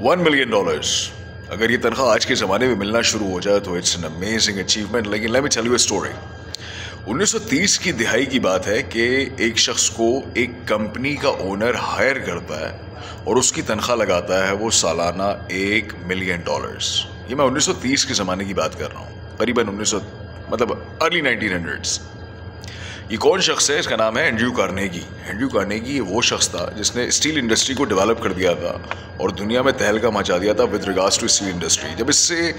$1 million. अगर ये तनख्वाह आज के ज़माने में मिलना शुरू हो जाए तो इट्स एन अमेजिंग अचीवमेंट। लेकिन let me tell you a story. 1930 की दिहाई की बात है कि एक शख्स को एक कंपनी का ओनर हायर करता है और उसकी तनख्वाह लगाता है वो सालाना $1 मिलियन। ये मैं 1930 के ज़माने की बात कर रहा हूँ, करीबन 1900 मतलब अर्ली 1900s। ये कौन शख्स है? इसका नाम है एंड्रयू कार्नेगी। एंड्रयू कार्नेगी ये वो शख्स था जिसने स्टील इंडस्ट्री को डेवलप कर दिया था और दुनिया में तहलका मचा दिया था with regards to steel industry. जब इससे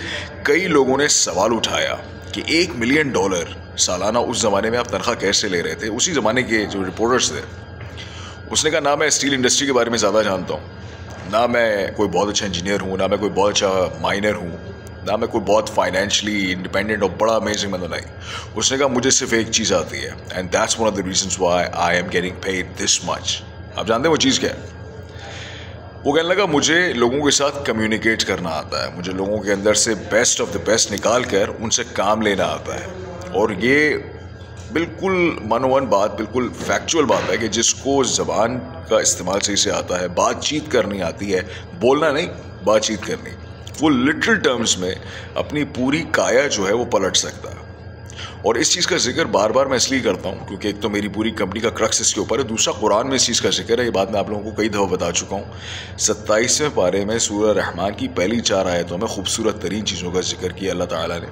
कई लोगों ने सवाल उठाया कि $1 मिलियन सालाना उस ज़माने में आप तनख्वाह कैसे ले रहे थे, उसी ज़माने के जो रिपोर्टर्स थे, उसने कहा ना मैं स्टील इंडस्ट्री के बारे में ज़्यादा जानता हूँ, ना मैं कोई बहुत अच्छा इंजीनियर हूँ, ना मैं कोई बहुत अच्छा माइनर हूँ, ना मैं कोई बहुत फाइनेंशियली इंडिपेंडेंट और बड़ा अमेजिंग बंदा नहीं। उसने कहा मुझे सिर्फ एक चीज़ आती है and that's one of the reasons why I am getting paid this much. आप जानते हैं वो चीज़ क्या है? वो कहने लगा मुझे लोगों के साथ कम्युनिकेट करना आता है, मुझे लोगों के अंदर से बेस्ट ऑफ द बेस्ट निकाल कर उनसे काम लेना आता है। और ये बिल्कुल मनोवन बात, बिल्कुल फैक्चुअल बात है कि जिसको ज़बान का इस्तेमाल सही से आता है, बातचीत करनी आती है, बोलना नहीं बातचीत करनी, वो लिटरल टर्म्स में अपनी पूरी काया जो है वो पलट सकता है। और इस चीज़ का जिक्र बार बार मैं इसलिए करता हूँ क्योंकि एक तो मेरी पूरी कंपनी का क्रक्स इसके ऊपर है, दूसरा कुरान में इस चीज़ का जिक्र है। ये बात मैं आप लोगों को कई दफ़ा बता चुका हूँ। 27वें पारे में सूरह रहमान की पहली 4 आयतों में खूबसूरत तरीन चीज़ों का जिक्र किया अल्लाह ताला ने।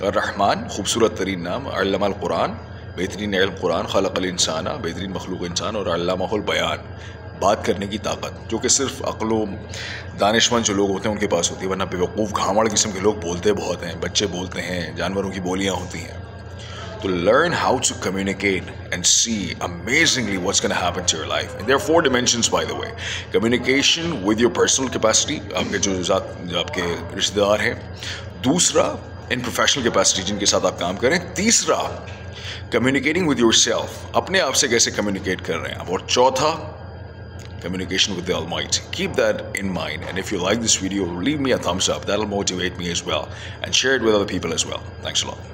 और रहमान खूबसूरत तरीन नाम, अल्लमल कुरान, बेहतरीन इल्म कुरान, खलक़ल इंसाना, बेहतरीन मखलूक इंसान, और अल्लामहुल बयान, बात करने की ताकत, जो कि सिर्फ अक्लो दानिशमंद जो लोग होते हैं उनके पास होती है, वरना बेवकूफ़ घावड़ किस्म के लोग बोलते बहुत हैं, बच्चे बोलते हैं, जानवरों की बोलियाँ होती हैं। To learn how to communicate and see amazingly what's going to happen to your life. And there are 4 dimensions, by the way. Communication with your personal capacity, आपके जो आपके रिश्तेदार हैं। दूसरा, in professional capacity, जिनके साथ आप काम करें। तीसरा, communicating with yourself, अपने आप से कैसे communicate कर रहे हैं आप। और चौथा, communication with the Almighty. Keep that in mind. And if you like this video, leave me a thumbs up. That'll motivate me as well. And share it with other people as well. Thanks a lot.